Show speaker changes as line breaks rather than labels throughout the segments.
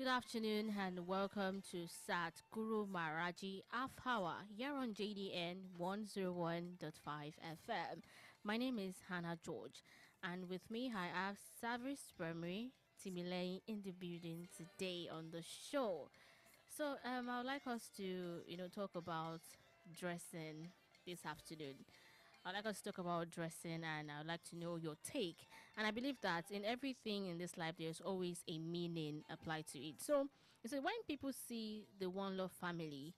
afternoon and welcome to Sat Guru Maharaji Half Hour here on JDN 101.5 FM. My name is Hannah George, and with me I have Savris Primary Timilei in the building today on the show. So I would like us to talk about dressing this afternoon. I'd like us to talk about dressing, and I'd like to know your take. And I believe that in everything in this life, there's always a meaning applied to it. So, when people see the One Love family,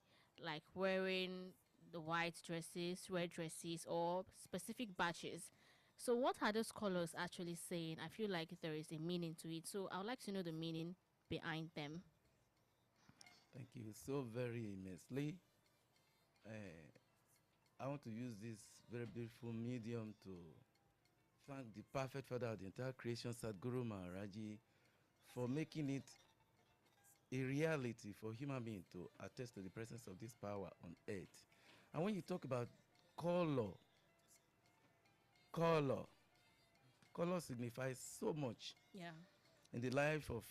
like wearing the white dresses, red dresses, or specific badges, so what are those colors actually saying? I feel like there is a meaning to it. So, I would like to know the meaning behind them.
Thank you so very immensely. I want to use this very beautiful medium to thank the perfect Father of the entire creation, Sadhguru Maharaji, for making it a reality for human beings to attest to the presence of this power on earth. And when you talk about color, color, color signifies so much
Yeah.
in the life of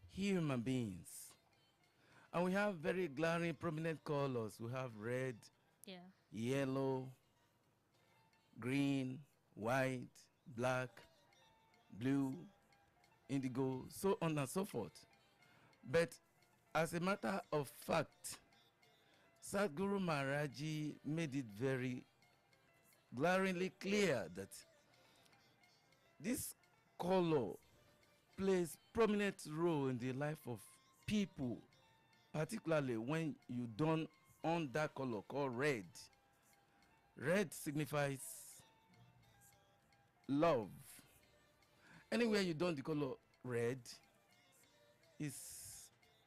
human beings. And we have very glaring, prominent colors. We have red,
Yeah.
yellow, green, white, black, blue, indigo, so on and so forth. But as a matter of fact, Sadhguru Maharaji made it very glaringly clear that this color plays prominent role in the life of people, particularly when you don on that color called red. Red signifies love. Anywhere you don the color red is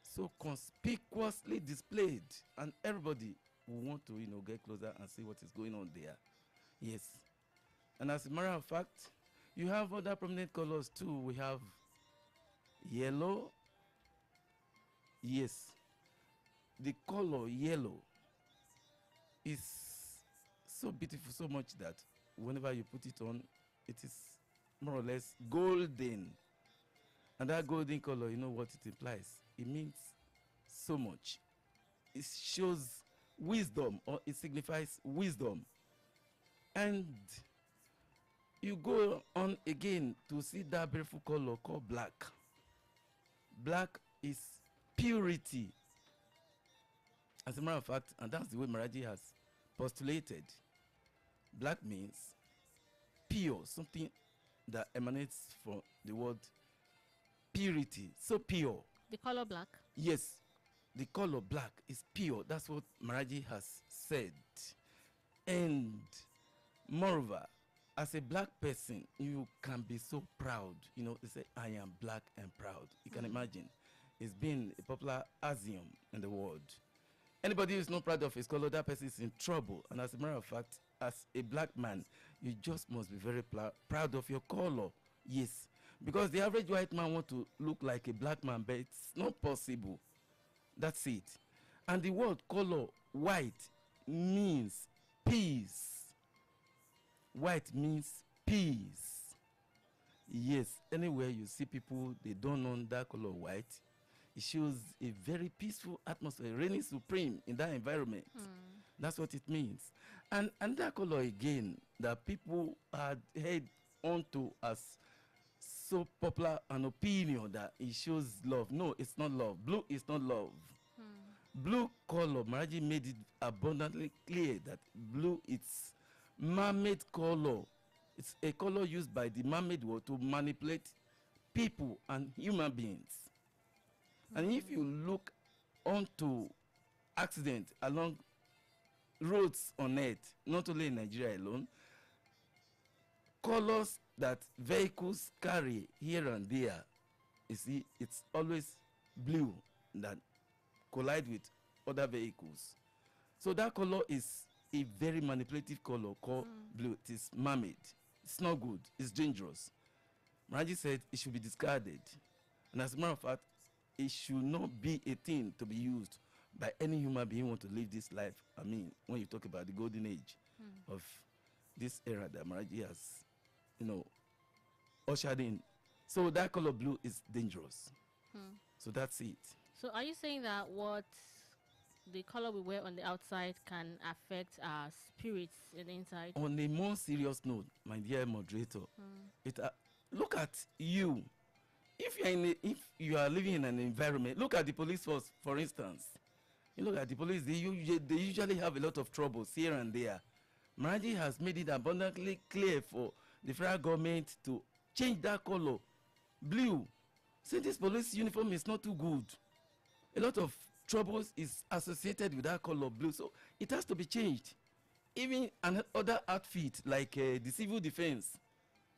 so conspicuously displayed, and everybody will want to get closer and see what is going on there. Yes. And as a matter of fact, you have other prominent colors too. We have yellow. Yes, the color yellow is so beautiful, so much that whenever you put it on, it is more or less golden. And that golden color, you know what it implies? It means so much. It shows wisdom, or it signifies wisdom. And you go on again to see that beautiful color called black. Black is purity. As a matter of fact, and that's the way Maharaji has postulated, black means pure, something that emanates from the word purity, so pure.
The color black.
Yes, the color black is pure. That's what Maharaji has said. And moreover, as a black person, you can be so proud. They say, I am black and proud. You can imagine. It's been a popular axiom in the world. Anybody who is not proud of his color, that person is in trouble. And as a matter of fact, as a black man, you just must be very proud of your color. Yes, because the average white man want to look like a black man, but it's not possible. That's it. And the word color white means peace. White means peace. Yes, anywhere you see people, they don't own that color white. It shows a very peaceful atmosphere, reigning supreme in that environment. That's what it means. And that color again, that people had heard onto as so popular an opinion that it shows love. No, it's not love. Blue is not love. Blue color, Maharaji made it abundantly clear that blue is mermaid color. It's a color used by the mermaid world to manipulate people and human beings. And if you look onto accidents along roads on earth, not only in Nigeria alone, colors that vehicles carry here and there, you see, it's always blue that collide with other vehicles. So that color is a very manipulative color called blue. It is mermaid. It's not good. It's dangerous. Maharaji said it should be discarded. And as a matter of fact, it should not be a thing to be used by any human being who want to live this life. I mean, when you talk about the golden age of this era that Maharaji has, ushered in. So that color blue is dangerous. So that's it.
So are you saying that what the color we wear on the outside can affect our spirits in the inside?
On a more serious note, my dear moderator, it look at you. If you are living in an environment, look at the police force, for instance. You look at the police; they usually have a lot of troubles here and there. Maraji has made it abundantly clear for the federal government to change that color, blue. Say this police uniform is not too good. A lot of troubles is associated with that color blue, so it has to be changed. Even another outfit like the civil defense,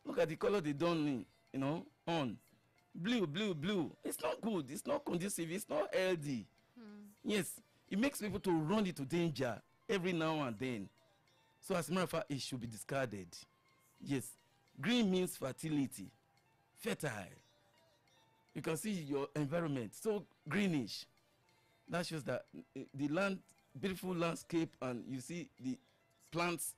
look at the color they done, on blue, blue, blue. It's not good. It's not conducive. It's not healthy. Yes, it makes people to run into danger every now and then. So as a matter of fact, it should be discarded. Yes, green means fertility, fertile. You can see your environment so greenish. That shows that the land, beautiful landscape, and you see the plants,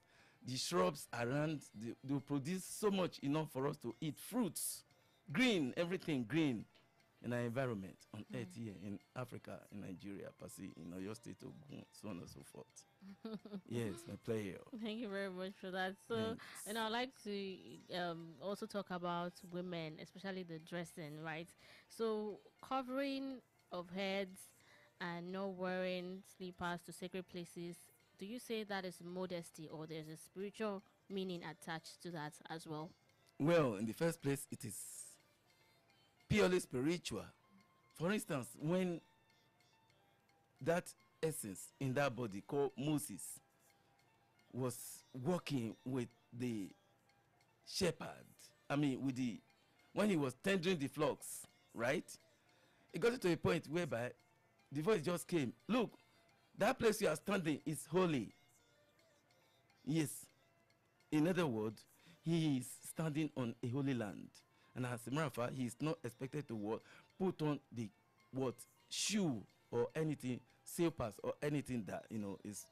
the shrubs around, they produce so much enough for us to eat fruits. Green, everything green in our environment on earth here in Africa, in Nigeria, Pasi, in your state of Ogun, so on and so forth. Yes, my player.
Thank you very much for that. So,
Thanks.
and I'd like to also talk about women, especially the dressing, right? So, covering of heads and not wearing slippers to sacred places, do you say that is modesty or there's a spiritual meaning attached to that as well?
Well, in the first place, it is purely spiritual. For instance, when that essence in that body called Moses was walking with the shepherd, when he was tendering the flocks, right? It got to a point whereby the voice just came. Look, that place you are standing is holy. Yes. In other words, he is standing on a holy land. And as a matter of fact, he is not expected to put on the shoe or anything, slippers or anything that is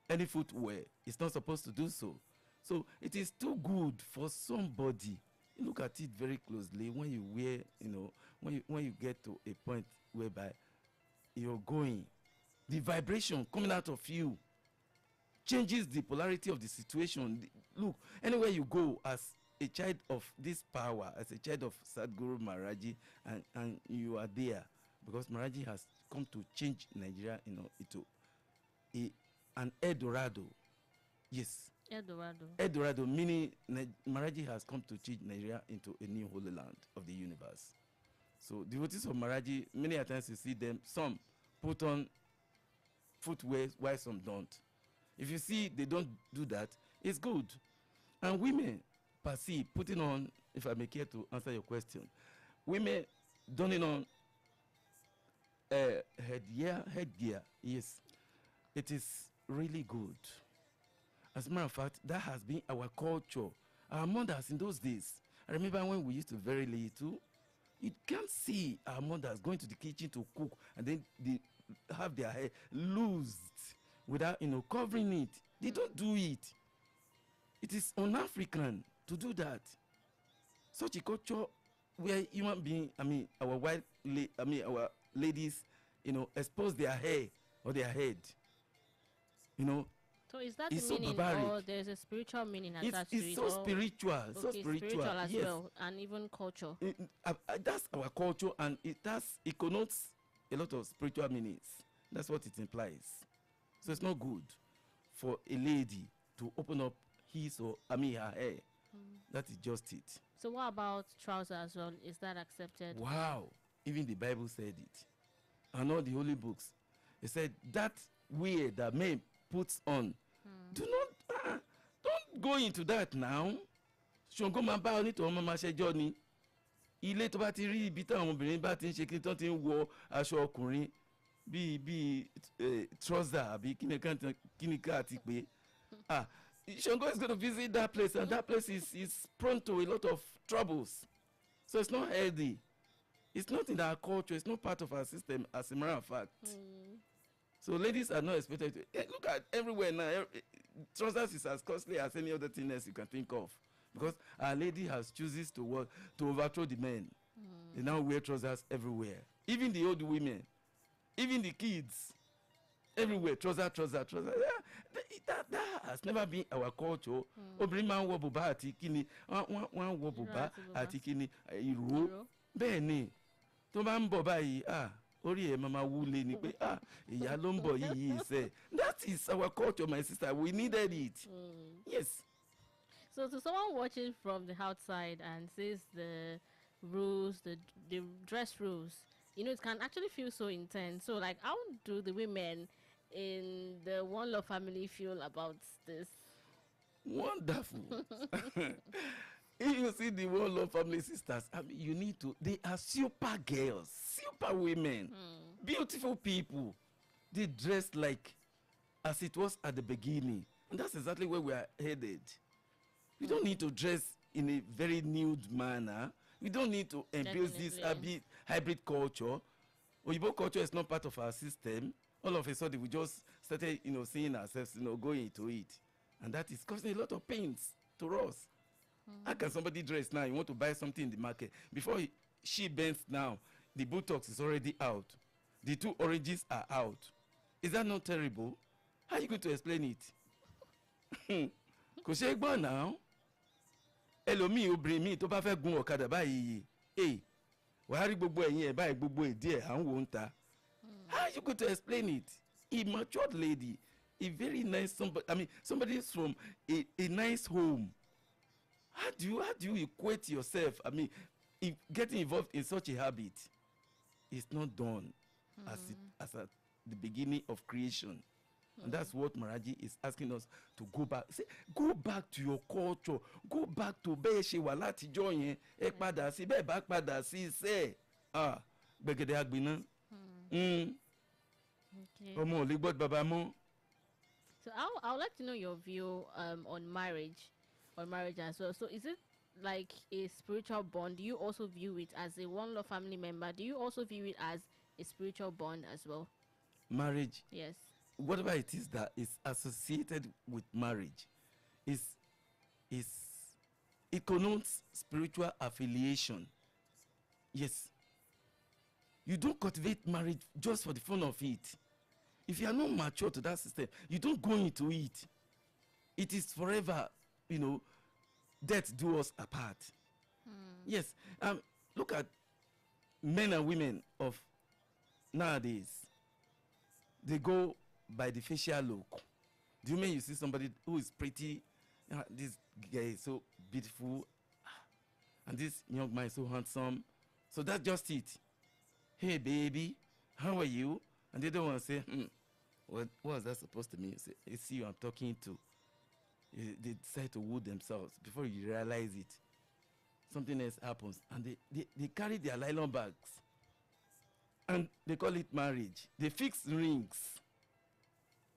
any footwear. It's not supposed to do so. So it is too good for somebody. You look at it very closely when you wear, when you get to a point whereby you're going, the vibration coming out of you changes the polarity of the situation. Look, anywhere you go as a child of this power, as a child of Sadhguru Maharaji, and you are there, because Maharaji has come to change Nigeria, into an Eldorado. Yes. Eldorado, meaning Maharaji has come to change Nigeria into a new holy land of the universe. So devotees of Maharaji, many a times you see them, some put on footwear while some don't. If you see they don't do that, it's good. And women, per se, putting on, if I may care to answer your question, women donning on headgear, yes, it is really good. As a matter of fact, that has been our culture. Our mothers in those days, I remember when we used to very little, you can't see our mothers going to the kitchen to cook and then they have their hair loosed without covering it. They don't do it. It is un-African to do that. Such a culture where human being, our ladies, expose their hair or their head.
So is that
it's
the
so
meaning,
barbaric.
or there's a spiritual meaning attached
It's
to it?
so spiritual.
Okay,
so spiritual.
as
Yes.
well, and even culture.
That's our culture, and it connotes a lot of spiritual meanings. That's what it implies. So it's not good for a lady to open up her hair. That is just it.
So what about trousers as well? Is that accepted?
Wow. Even the Bible said it. And all the holy books. It said that wear that men puts on. Do not don't go into that now. Ṣògo máa bá onítọ̀ ọmọ máa ṣẹjọ́ ni. Ilé tó bá ti rí ibi táwọn obìnrin bá ti ń ṣe kí tó ti ń wọ aṣọ ọkùnrin bíi trouser àbí kíníkà àti pé Ṣògo is going to visit that place, and that place is prone to a lot of troubles. So it's not healthy. It's not in our culture. It's not part of our system, as a matter of fact. So ladies are not expected to look at everywhere now. Trousers is as costly as any other thing else you can think of, because our lady has chooses to overthrow the men. They now wear trousers everywhere. Even the old women, even the kids, everywhere, trouser. That has never been our culture. Obìnrin máa ń wọ bùbá àti kíni, wọ́n wọ bùbá àti kíni ìró. Bẹ́ẹ̀ ni, tó bá ń bọ̀ báyìí, orí ẹ̀ máa wú lé ni pé, ìyá ló ń bọ̀ yìí sẹ́. That is our culture, my sister. We needed it. Yes.
So to someone watching from the outside and sees the rules, the dress rules, it can actually feel so intense. So like, how do the women in the One Love family feel about this?
Wonderful. If you see the One Love family sisters, you need to, they are super girls, super women, beautiful people. They dress like as it was at the beginning. And that's exactly where we are headed. We don't need to dress in a very nude manner. We don't need to embrace this hybrid culture. Oyibo culture is not part of our system. All of a sudden, we just started, seeing ourselves, going into it. And that is causing a lot of pains to us. How can somebody dress now? You want to buy something in the market. Before she bends now, the Botox is already out. The 2 oranges are out. Is that not terrible? How are you going to explain it? Kò ṣe é gbọ́ now. Ẹlòmíì obìnrin míì tó bá fẹ́ gun ọ̀kadà báyìí, wàá rí gbogbo ẹ̀yìn ẹ̀ báyìí gbogbo ìdí ẹ̀ à ń wò ń ta. How are you going to explain it? A matured lady, a very nice somebody from a nice home. How do you equate yourself? If getting involved in such a habit is not done as at the beginning of creation. And that's what Maraji is asking us to go back. Say, go back to your culture. Go back to bẹ́ẹ̀ ṣe wà látijọ́ yẹn. Ẹ padà sí bẹ́ẹ̀ bá padà sí iṣẹ́. Gbẹ̀gẹ̀dẹ̀ àgbìnà. Ọmọ ò lè gbọ́dọ̀ bàbá mọ́.
So I would like to know your view on marriage as well. So is it like a spiritual bond? Do you also view it as a One Love family member? Do you also view it as a spiritual bond as well?
Marriage.
Yes.
Whatever it is that is associated with marriage it connotes spiritual affiliation. Yes. You don't cultivate marriage just for the fun of it. If you are not mature to that system, you don't go into it. It is forever, death do us apart. Yes. Look at men and women of nowadays. They go by the facial look. Do you mean you see somebody who is pretty? This guy is so beautiful, and this young man is so handsome. So that's just it. Hey, baby, how are you? And they don't want to say, what was that supposed to mean? You say, it's you I'm talking to. They decide to woo themselves. Before you realize it, something else happens, and they carry their nylon bags, and they call it marriage. They fix rings.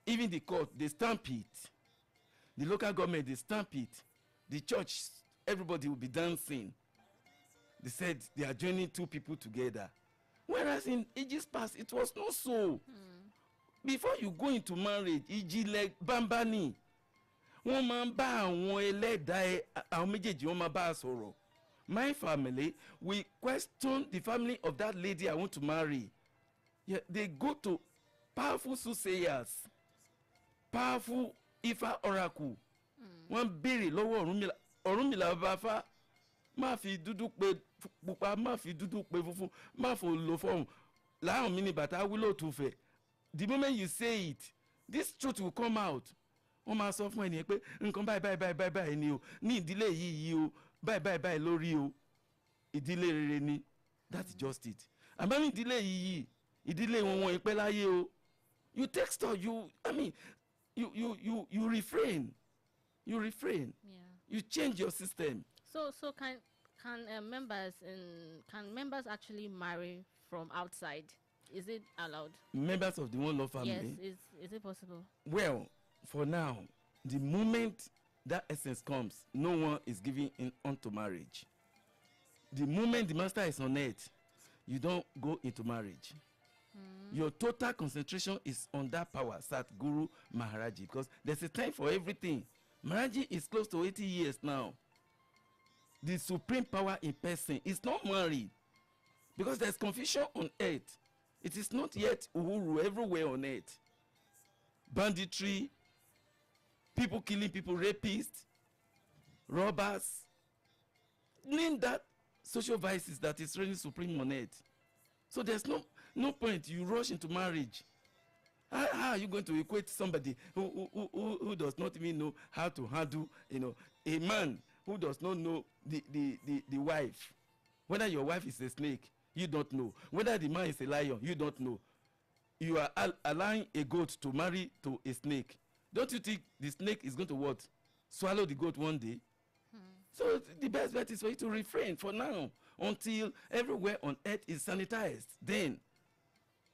Even the court, they stamp it. The local government, they stamp it. The church, everybody will be dancing. They said they are joining 2 people together. Whereas in ages past, it was not so. Before you go into marriage, ìjìnlẹ̀ bambani. Wọ́n máa ń bá àwọn ẹlẹ́dàá àwọn méjèèjì wọ́n máa bá a sọ̀rọ̀. My family, we question the family of that lady I want to marry. Yeah, they go to powerful soothsayers, powerful Ifa oracle. Wọ́n béèrè lọ́wọ́ Ọ̀rúnmìlà bàbá má fi dúdú pé pupa, má fi dúdú pé funfun, má fò lò fọ́hùn. Láàrùn mi ni bàtà wílò tó fẹ̀. The moment you say it, this truth will come out. Wọ́n máa sọ fún ẹnìyẹn pé nǹkan báyìí ni o, ní ìdílé yìí o, báyìí lórí o, ìdílé rere ni. That's just it. Àmọ́ ní ìdílé yìí, ìdílé wọn ìpẹ́ láyé o. You take stock, you refrain. You refrain.
Yeah.
You change your system.
So can members actually marry from outside? Is it allowed?
Members of the One Love family.
Yes, is it possible?
Well, for now, the moment that essence comes, no one is giving in onto marriage. The moment the master is on earth, you don't go into marriage. Your total concentration is on that power, Sat Guru Maharaji, because there's a time for everything. Maharaji is close to 80 years now. The supreme power in person is not married. Because there's confusion on earth. It is not yet uhuru everywhere on earth. Banditry, people killing people, rapists, robbers. Name that social vices that is reigning supreme on earth. So there's no point you rush into marriage. How are you going to equate somebody who does not even know how to handle, a man who does not know the wife? Whether your wife is a snake, you don't know. Whether the man is a lion, you don't know. You are allowing a goat to marry to a snake. Don't you think the snake is going to what? Swallow the goat one day? So the best bet is for you to refrain for now until everywhere on earth is sanitized. Then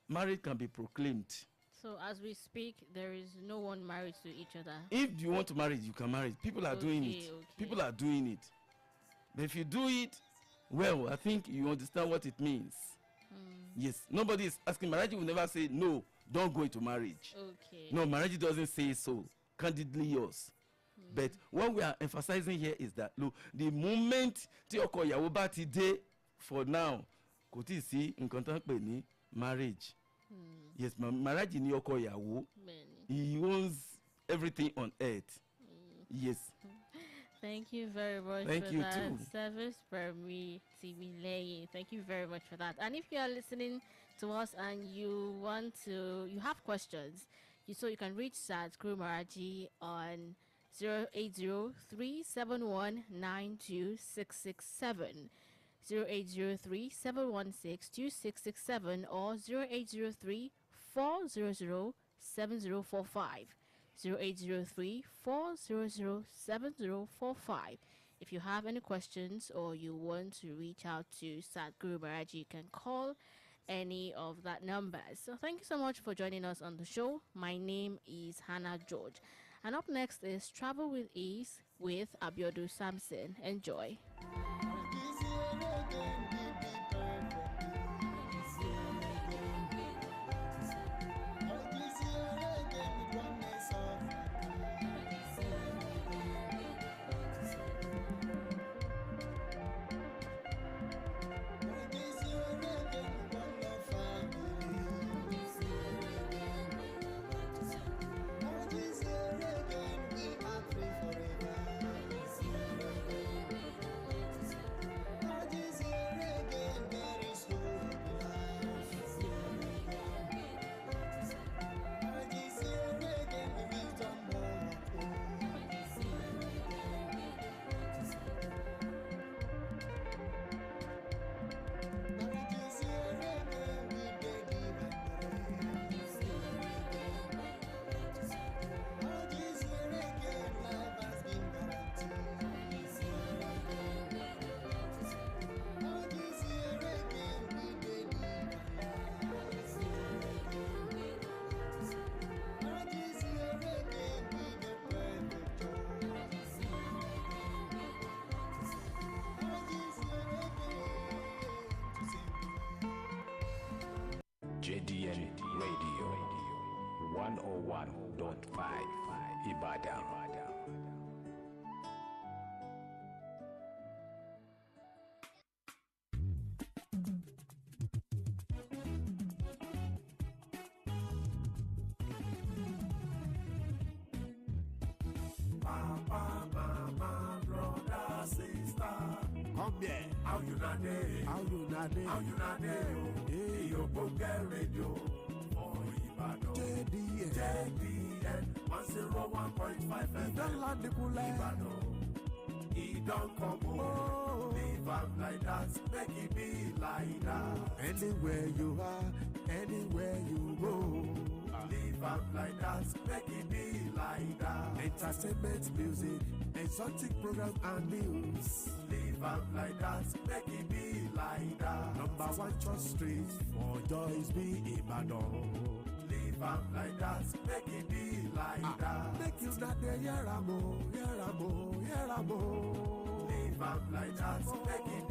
marriage can be proclaimed.
So as we speak, there is no one married to each other.
If you want to marry, you can marry. People are doing it.
Okay.
People are doing it. But if you do it, well, I think you understand what it means. Yes, nobody is asking. Marriage will never say, no, don't go into marriage.
Okay.
No, marriage doesn't say so. Candidly yours. But what we are emphasizing here is that, look, the moment tí ọkọ ìyàwó bá ti dé, for now, kò tí ì sí nǹkan tán pè ní marriage. Yes, marriage ni ọkọ ìyàwó. He owns everything on earth. Yes.
Thank you very much
Thank
for
you
that
too.
service, Permi Timileyi. Thank you very much for that. And if you are listening to us and you have questions, you can reach Sad Guru Maraji on 0803-719-2667, 0803-716-2667, or 0803-400-7045. 0803-400-7045. If you have any questions or you want to reach out to Sadhguru Baraji, you can call any of that numbers. So thank you so much for joining us on the show. My name is Hannah George. And up next is Travel with Ease with Abiodun Samson. Enjoy.
JDN Radio 101.5 Ibadan.
How you not there? How you not there? How you not there? Hey, your Bonga Radio for Ibadan. JDN 101.5 FM. Don't land the cool Ibadan. He don't come home. Leave am like that. Make it be like that. Anywhere you are, anywhere you go. Leave am like that. Make it be like that. Entertainment, music, exotic program and news. Leave am like that, make it be like that. Number 1 Church Street for Joyce B. Ibadan. Leave am like that, make it be like that. Make you not there, Yaramo. Leave am like that, make it